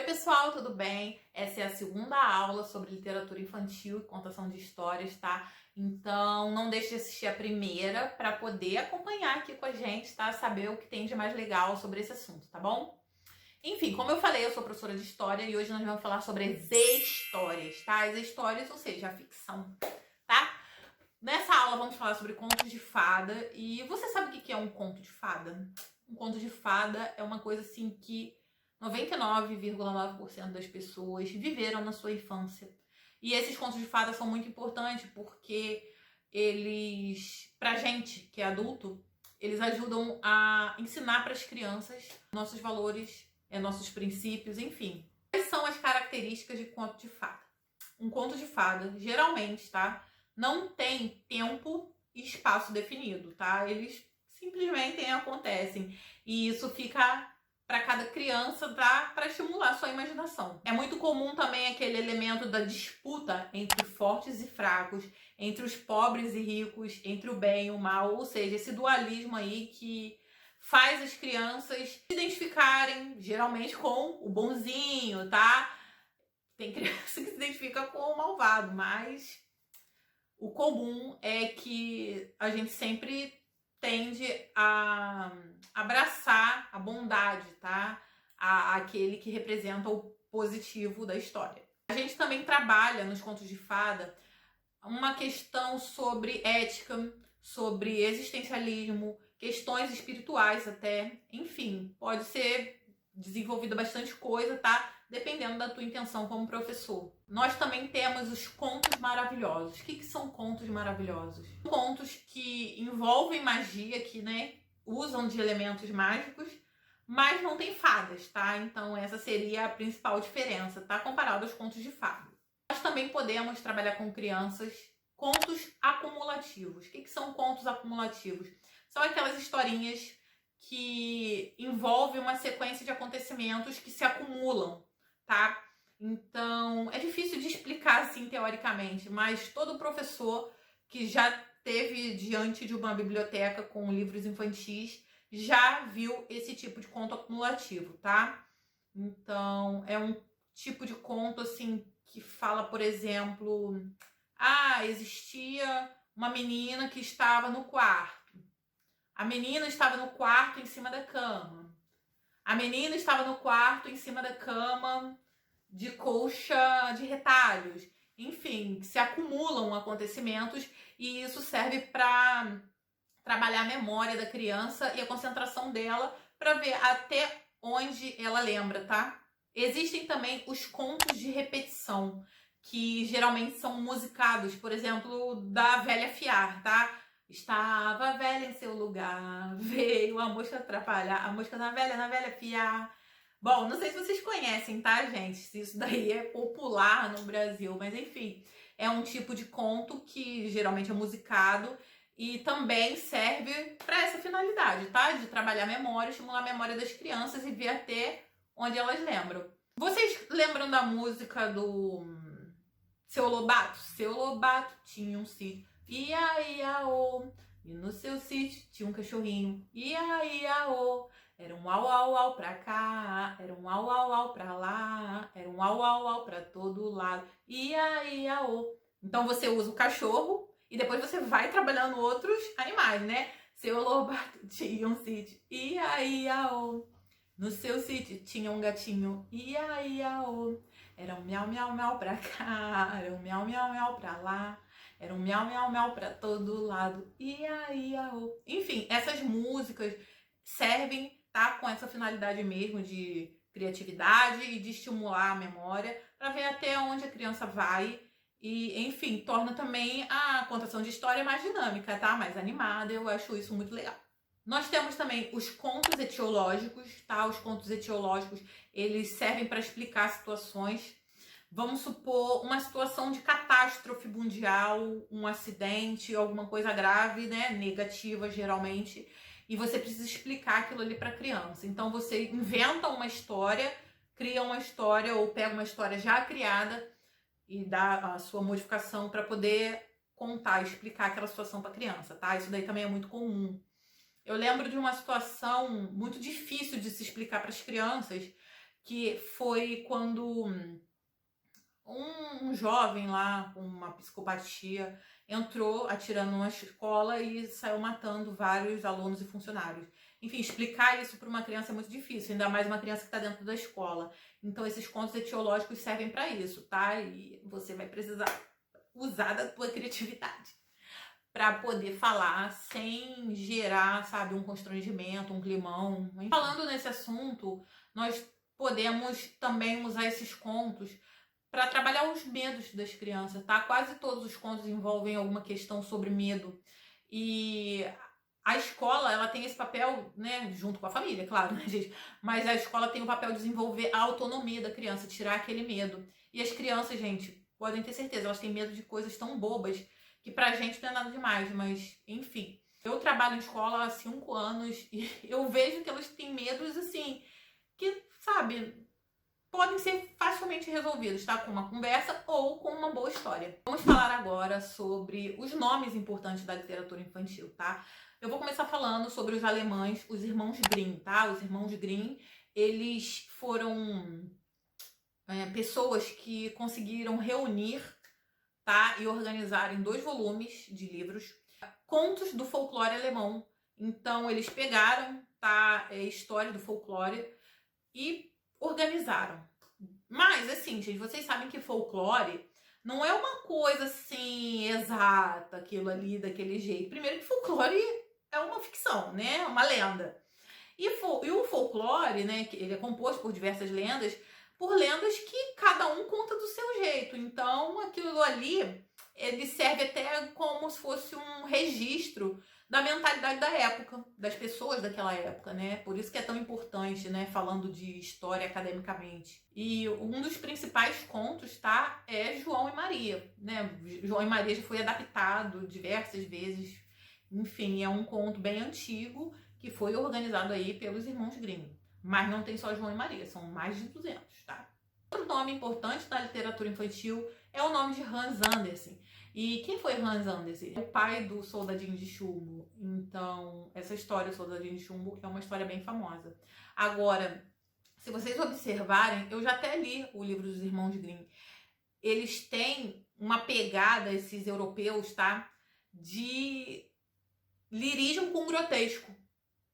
pessoal, tudo bem? Essa é a segunda aula sobre literatura infantil e contação de histórias, tá? Então não deixe de assistir a primeira para poder acompanhar aqui com a gente, tá? Saber o que tem de mais legal sobre esse assunto, tá bom? Enfim, como eu falei, eu sou professora de história e hoje nós vamos falar sobre as histórias, tá? As histórias, ou seja, a ficção, tá? Nessa aula vamos falar sobre contos de fada. E você sabe o que é um conto de fada? Um conto de fada é uma coisa assim que 99,9% das pessoas viveram na sua infância. E esses contos de fada são muito importantes porque eles, pra gente que é adulto, eles ajudam a ensinar para as crianças nossos valores, nossos princípios, enfim. Quais são as características de conto de fada? Um conto de fada, geralmente, tá? Não tem tempo e espaço definido, tá? Eles simplesmente acontecem. E isso fica para cada criança, tá? Para estimular a sua imaginação. É muito comum também aquele elemento da disputa entre fortes e fracos, entre os pobres e ricos, entre o bem e o mal, ou seja, esse dualismo aí que faz as crianças se identificarem geralmente com o bonzinho, tá? Tem criança que se identifica com o malvado, mas o comum é que a gente sempre tende a abraçar a bondade, tá? Aquele que representa o positivo da história. A gente também trabalha nos contos de fada uma questão sobre ética, sobre existencialismo, questões espirituais até, enfim, pode ser desenvolvida bastante coisa, tá? Dependendo da tua intenção como professor. Nós também temos os contos maravilhosos. O que são contos maravilhosos? Contos que envolvem magia, que, né, usam de elementos mágicos, mas não tem fadas, tá? Então essa seria a principal diferença, tá? Comparado aos contos de fada. Nós também podemos trabalhar com crianças contos acumulativos. O que são contos acumulativos? São aquelas historinhas que envolvem uma sequência de acontecimentos que se acumulam, tá? Então, é difícil de explicar assim teoricamente, mas todo professor que já teve diante de uma biblioteca com livros infantis já viu esse tipo de conto acumulativo, tá? Então, é um tipo de conto assim que fala, por exemplo, existia uma menina que estava no quarto. A menina estava no quarto em cima da cama. A menina estava no quarto em cima da cama de colcha de retalhos. Enfim, se acumulam acontecimentos e isso serve para trabalhar a memória da criança e a concentração dela para ver até onde ela lembra, tá? Existem também os contos de repetição, que geralmente são musicados, por exemplo, da velha fiar, tá? Estava a velha em seu lugar, veio a mosca atrapalhar, a mosca na velha fiar. Bom, não sei se vocês conhecem, tá, gente? Se isso daí é popular no Brasil, mas enfim, é um tipo de conto que geralmente é musicado e também serve para essa finalidade, tá? De trabalhar a memória, estimular a memória das crianças e ver até onde elas lembram. Vocês lembram da música do Seu Lobato? Seu Lobato tinha um sítio, ia-ia-ô, e no seu sítio tinha um cachorrinho, ia-ia-ô. Era um au-au-au pra cá, era um au-au-au pra lá, era um au-au-au pra todo lado, ia-ia-ô. Então você usa o cachorro e depois você vai trabalhando outros animais, né? Seu Lobato tinha um sítio, ia-ia-ô. No seu sítio tinha um gatinho, ia-ia-ô. Era um miau-miau-miau pra cá, era um miau-miau-miau pra lá, era um miau-miau-miau pra todo lado, ia-ia-ô. Enfim, essas músicas servem, tá, com essa finalidade mesmo de criatividade e de estimular a memória para ver até onde a criança vai e, enfim, torna também a contação de história mais dinâmica, tá? Mais animada. Eu acho isso muito legal. Nós temos também os contos etiológicos, tá? Os contos etiológicos, eles servem para explicar situações. Vamos supor uma situação de catástrofe mundial, um acidente, alguma coisa grave, né? Negativa, geralmente. E você precisa explicar aquilo ali para a criança. Então você inventa uma história, cria uma história ou pega uma história já criada e dá a sua modificação para poder contar, explicar aquela situação para a criança, tá? Isso daí também é muito comum. Eu lembro de uma situação muito difícil de se explicar para as crianças, que foi quando um jovem lá com uma psicopatia entrou atirando numa escola e saiu matando vários alunos e funcionários. Enfim, explicar isso para uma criança é muito difícil, ainda mais uma criança que está dentro da escola. Então, esses contos etiológicos servem para isso, tá? E você vai precisar usar da tua criatividade para poder falar sem gerar, sabe, um constrangimento, um climão. Falando nesse assunto, nós podemos também usar esses contos para trabalhar os medos das crianças, tá? Quase todos os contos envolvem alguma questão sobre medo. E a escola, ela tem esse papel, né, junto com a família, claro, né, gente? Mas a escola tem o papel de desenvolver a autonomia da criança, tirar aquele medo. E as crianças, gente, podem ter certeza, elas têm medo de coisas tão bobas que pra gente não é nada demais, mas enfim. Eu trabalho em escola há 5 anos e eu vejo que elas têm medos, assim, que, sabe, podem ser facilmente resolvidos, tá? Com uma conversa ou com uma boa história. Vamos falar agora sobre os nomes importantes da literatura infantil, tá? Eu vou começar falando sobre os alemães, os irmãos Grimm, tá? Os irmãos Grimm, eles foram pessoas que conseguiram reunir, tá? E organizar em 2 volumes de livros contos do folclore alemão. Então, eles pegaram, tá? História do folclore e organizaram. Mas, assim, gente, vocês sabem que folclore não é uma coisa, assim, exata, aquilo ali, daquele jeito. Primeiro que folclore é uma ficção, né? Uma lenda. E o folclore, né, que ele é composto por diversas lendas, por lendas que cada um conta do seu jeito. Então, aquilo ali, ele serve até como se fosse um registro da mentalidade da época, das pessoas daquela época, né? Por isso que é tão importante, né, falando de história academicamente. E um dos principais contos, tá, é João e Maria, né? João e Maria já foi adaptado diversas vezes. Enfim, é um conto bem antigo que foi organizado aí pelos irmãos Grimm. Mas não tem só João e Maria, são mais de 200, tá? Outro nome importante da literatura infantil é o nome de Hans Andersen. E quem foi Hans Andersen? É o pai do Soldadinho de Chumbo. Então, essa história do Soldadinho de Chumbo é uma história bem famosa. Agora, se vocês observarem, eu já até li o livro dos irmãos Grimm. Eles têm uma pegada, esses europeus, tá? De lirismo com grotesco.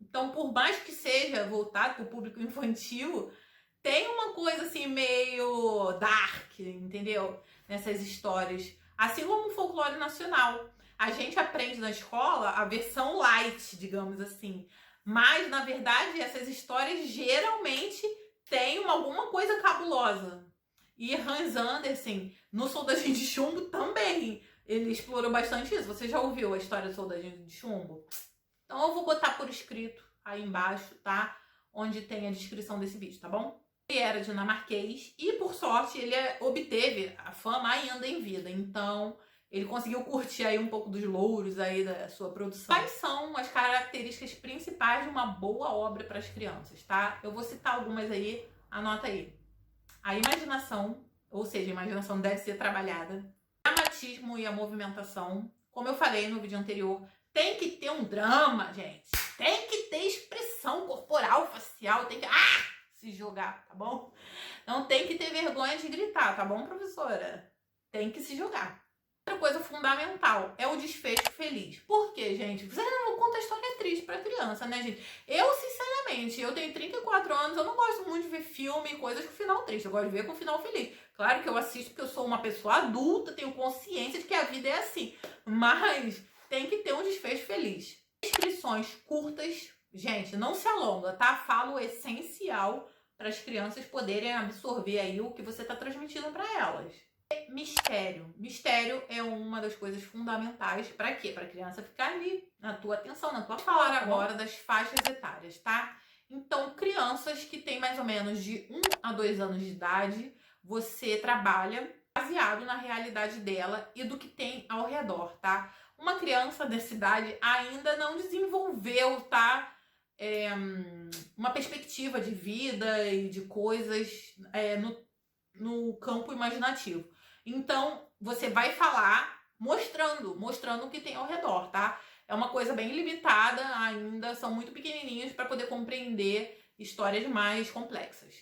Então, por mais que seja voltado para o público infantil, tem uma coisa assim meio dark, entendeu? Nessas histórias. Assim como o folclore nacional. A gente aprende na escola a versão light, digamos assim. Mas, na verdade, essas histórias geralmente têm alguma coisa cabulosa. E Hans Andersen, no Soldadinho de Chumbo, também. Ele explorou bastante isso. Você já ouviu a história do Soldadinho de Chumbo? Então eu vou botar por escrito aí embaixo, tá? Onde tem a descrição desse vídeo, tá bom? Ele era dinamarquês e, por sorte, ele obteve a fama ainda em vida. Então, ele conseguiu curtir aí um pouco dos louros aí da sua produção. Quais são as características principais de uma boa obra para as crianças, tá? Eu vou citar algumas aí, anota aí. A imaginação, ou seja, a imaginação deve ser trabalhada. O dramatismo e a movimentação. Como eu falei no vídeo anterior, tem que ter um drama, gente. Tem que ter expressão corporal, facial. Tem que se jogar, tá bom? Não tem que ter vergonha de gritar, tá bom, professora? Tem que se jogar. Outra coisa fundamental é o desfecho feliz. Por quê, gente? Você não conta história triste pra criança, né, gente? Eu, sinceramente, eu tenho 34 anos, eu não gosto muito de ver filme e coisas com final triste. Eu gosto de ver com final feliz. Claro que eu assisto porque eu sou uma pessoa adulta, tenho consciência de que a vida é assim. Mas tem que ter um desfecho feliz. Descrições curtas, gente, não se alonga, tá? Fala o essencial para as crianças poderem absorver aí o que você está transmitindo para elas. Mistério. Mistério é uma das coisas fundamentais. Para quê? Para a criança ficar ali na tua atenção, na tua fala. Falar agora das faixas etárias, tá? Então, crianças que têm mais ou menos de 1 a 2 anos de idade, você trabalha baseado na realidade dela e do que tem ao redor, tá? Uma criança dessa idade ainda não desenvolveu, tá? Uma perspectiva de vida e de coisas no campo imaginativo. Então, você vai falar mostrando o que tem ao redor, tá? É uma coisa bem limitada ainda, são muito pequenininhos para poder compreender histórias mais complexas.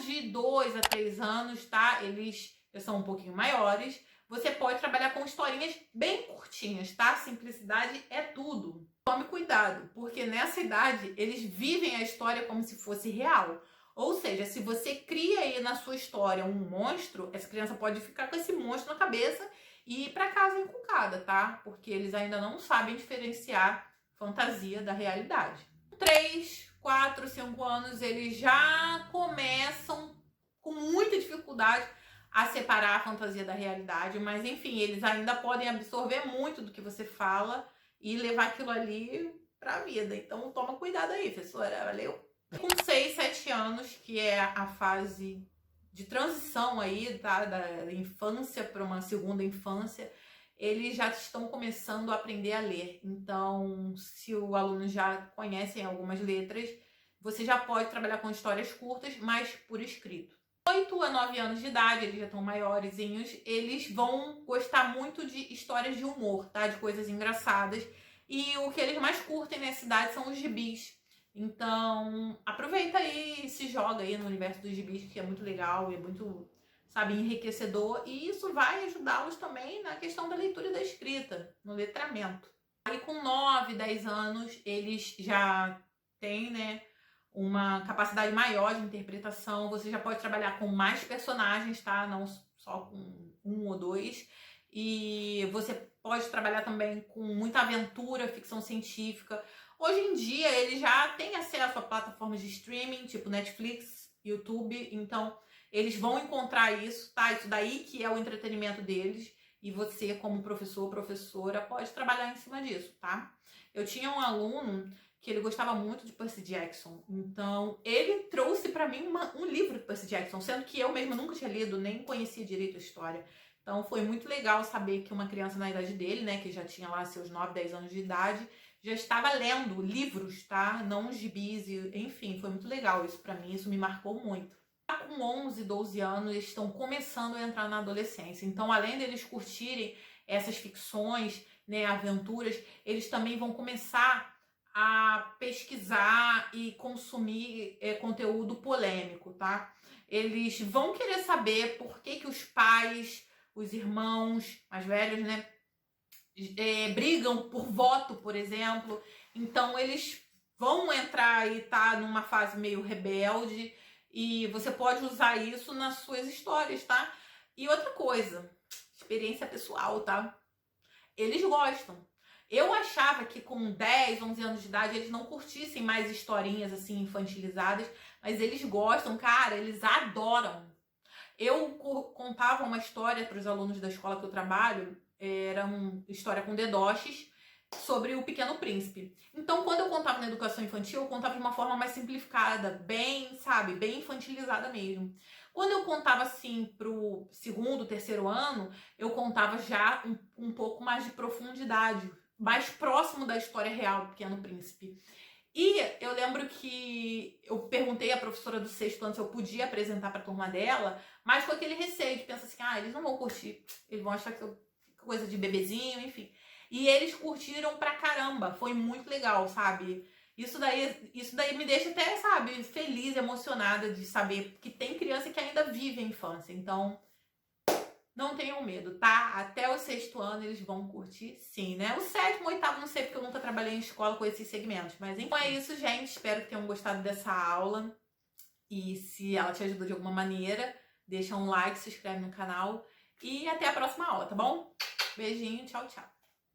De 2 a 3 anos, tá? Eles são um pouquinho maiores. Você pode trabalhar com historinhas bem curtinhas, tá? Simplicidade é tudo. Tome cuidado, porque nessa idade eles vivem a história como se fosse real. Ou seja, se você cria aí na sua história um monstro, essa criança pode ficar com esse monstro na cabeça e ir para casa encucada, tá? Porque eles ainda não sabem diferenciar fantasia da realidade. 3, 4, 5 anos, eles já começam com muita dificuldade a separar a fantasia da realidade, mas enfim, eles ainda podem absorver muito do que você fala e levar aquilo ali pra vida. Então toma cuidado aí, professora, valeu? Com 6, 7 anos, que é a fase de transição aí, tá? Da infância para uma segunda infância, eles já estão começando a aprender a ler. Então, se o aluno já conhece algumas letras, você já pode trabalhar com histórias curtas, mas por escrito. 8 a 9 anos de idade, eles já estão maiorzinhos, eles vão gostar muito de histórias de humor, tá? De coisas engraçadas. E o que eles mais curtem nessa idade são os gibis. Então, aproveita aí e se joga aí no universo dos gibis, que é muito legal e é muito, sabe, enriquecedor. E isso vai ajudá-los também na questão da leitura e da escrita, no letramento. Aí com 9, 10 anos, eles já têm, né, uma capacidade maior de interpretação. Você já pode trabalhar com mais personagens, tá? Não só com 1 ou 2. E você pode trabalhar também com muita aventura, ficção científica. Hoje em dia, eles já têm acesso a plataformas de streaming, tipo Netflix, YouTube. Então, eles vão encontrar isso, tá? Isso daí que é o entretenimento deles. E você, como professor ou professora, pode trabalhar em cima disso, tá? Eu tinha um aluno que ele gostava muito de Percy Jackson. Então, ele trouxe para mim um livro de Percy Jackson, sendo que eu mesma nunca tinha lido, nem conhecia direito a história. Então, foi muito legal saber que uma criança na idade dele, né, que já tinha lá seus 9, 10 anos de idade, já estava lendo livros, tá? Não gibis, enfim, foi muito legal isso para mim, isso me marcou muito. Com 11, 12 anos, eles estão começando a entrar na adolescência. Então, além deles curtirem essas ficções, né, aventuras, eles também vão começar a pesquisar e consumir conteúdo polêmico, tá? Eles vão querer saber por que os pais, os irmãos mais velhos, né, brigam por voto, por exemplo. Então eles vão entrar e tá numa fase meio rebelde e você pode usar isso nas suas histórias, tá? E outra coisa, experiência pessoal, tá? Eles gostam. Eu achava que com 10, 11 anos de idade eles não curtissem mais historinhas assim infantilizadas, mas eles gostam, cara, eles adoram. Eu contava uma história para os alunos da escola que eu trabalho, era uma história com dedoches sobre o Pequeno Príncipe. Então, quando eu contava na educação infantil, eu contava de uma forma mais simplificada, bem, sabe, bem infantilizada mesmo. Quando eu contava assim pro segundo, terceiro ano, eu contava já um pouco mais de profundidade, mais próximo da história real do Pequeno Príncipe. E eu lembro que eu perguntei à professora do sexto ano se eu podia apresentar para a turma dela, mas com aquele receio de pensar assim, eles não vão curtir, eles vão achar que eu coisa de bebezinho, enfim. E eles curtiram pra caramba, foi muito legal, sabe? Isso daí me deixa até, sabe, feliz, emocionada de saber que tem criança que ainda vive a infância. Então, não tenham medo, tá? Até o sexto ano eles vão curtir sim, né? O sétimo, oitavo, não sei porque eu nunca trabalhei em escola com esses segmentos. Mas então é isso, gente. Espero que tenham gostado dessa aula. E se ela te ajudou de alguma maneira, deixa um like, se inscreve no canal. E até a próxima aula, tá bom? Beijinho, tchau, tchau.